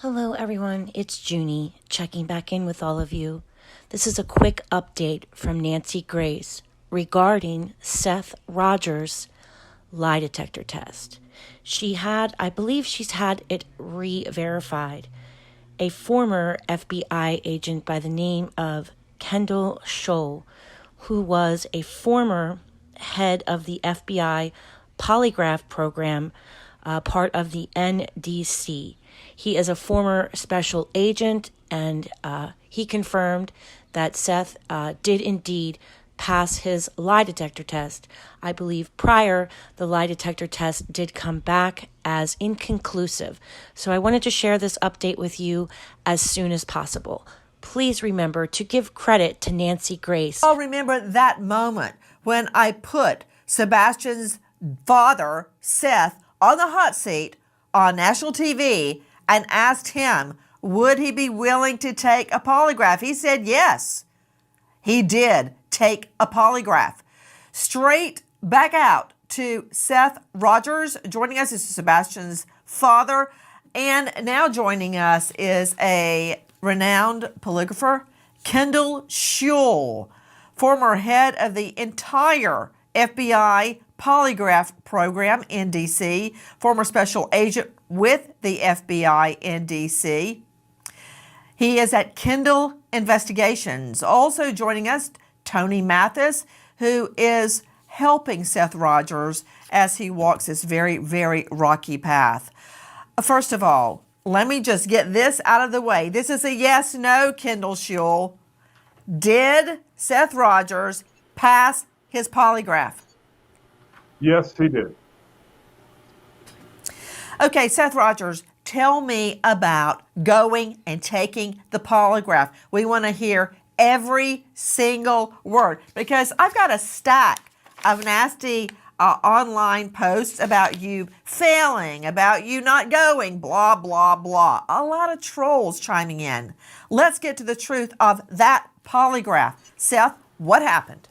Hello everyone, it's Junie checking back in with all of you. This is a quick update from Nancy Grace regarding Seth Rogers' lie detector test. I believe she's had it re-verified. A former FBI agent by the name of Kendall Shull, who was a former head of the FBI Polygraph program, part of the NDC. He is a former special agent, and he confirmed that Seth did indeed pass his lie detector test. I believe prior, the lie detector test did come back as inconclusive. So I wanted to share this update with you as soon as possible. Please remember to give credit to Nancy Grace. I'll remember that moment when I put Sebastian's father, Seth, on the hot seat on national TV and asked him, would he be willing to take a polygraph? He said yes. He did take a polygraph. Straight back out to Seth Rogers. Joining us is Sebastian's father. And now joining us is a renowned polygrapher, Kendall Shull, former head of the entire FBI Polygraph Program, NDC, former special agent with the FBI NDC. He is at Kendall Investigations. Also joining us, Tony Mathis, who is helping Seth Rogers as he walks this very, very rocky path. First of all, let me just get this out of the way. This is a yes/no, Kendall Shull. Did Seth Rogers pass his polygraph? Yes, he did. Okay, Seth Rogers, tell me about going and taking the polygraph. We want to hear every single word because I've got a stack of nasty online posts about you failing, about you not going, blah, blah, blah. A lot of trolls chiming in. Let's get to the truth of that polygraph. Seth, what happened?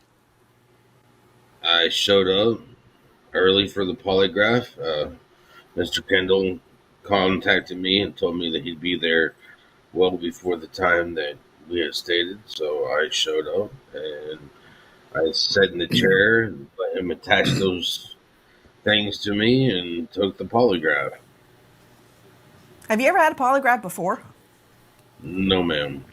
I showed up early for the polygraph. Mr. Kendall contacted me and told me that he'd be there well before the time that we had stated. So I showed up and I sat in the chair and let him attach those things to me and took the polygraph. Have you ever had a polygraph before? No, ma'am.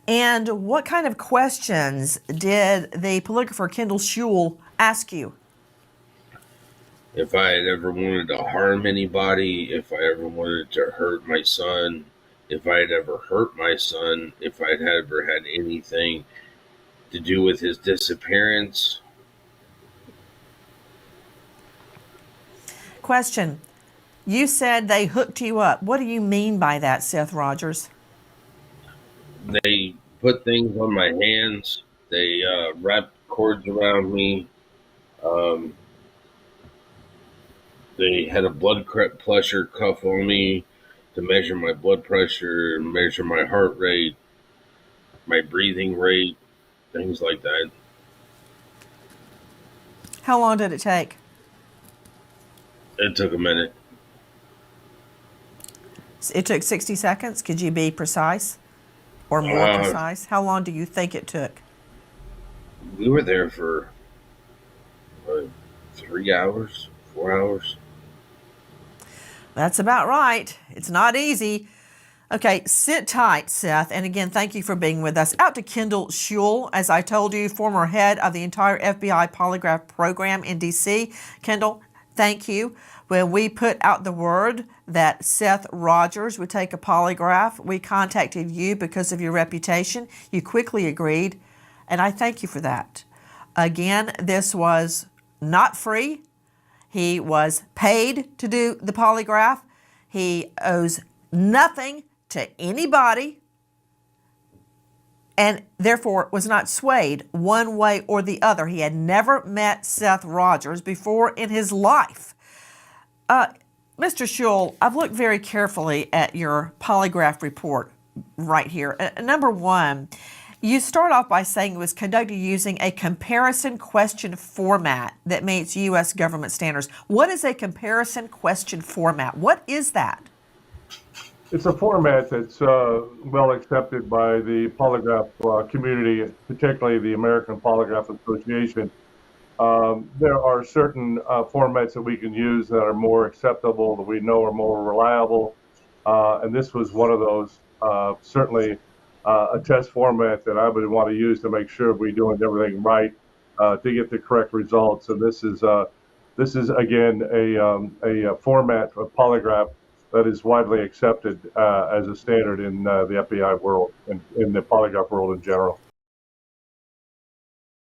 And what kind of questions did the polygrapher Kendall Shull ask you? If I had ever wanted to harm anybody, if I ever wanted to hurt my son, if I had ever hurt my son, if I'd ever had anything to do with his disappearance. Question. You said they hooked you up. What do you mean by that, Seth Rogers? They put things on my hands. They wrapped cords around me. They had a blood pressure cuff on me to measure my blood pressure, measure my heart rate, my breathing rate, things like that. How long did it take? It took a minute. It took 60 seconds. Could you be precise or more precise? How long do you think it took? We were there for 3 hours, 4 hours. That's about right. It's not easy. Okay, sit tight, Seth. And again, thank you for being with us. Out to Kendall Shull, as I told you, former head of the entire FBI Polygraph Program in D.C. Kendall, thank you. When we put out the word that Seth Rogers would take a polygraph, we contacted you because of your reputation. You quickly agreed, and I thank you for that. Again, this was not free. He was paid to do the polygraph. He owes nothing to anybody and therefore was not swayed one way or the other. He had never met Seth Rogers before in his life. Mr. Shull, I've looked very carefully at your polygraph report right here. Number one, you start off by saying it was conducted using a comparison question format that meets U.S. government standards. What is a comparison question format? What is that? It's a format that's well accepted by the polygraph community, particularly the American Polygraph Association. There are certain formats that we can use that are more acceptable, that we know are more reliable, and this was one of those. Certainly, a test format that I would want to use to make sure we're doing everything right to get the correct results. And this is again a format of polygraph that is widely accepted as a standard in the FBI world and in the polygraph world in general.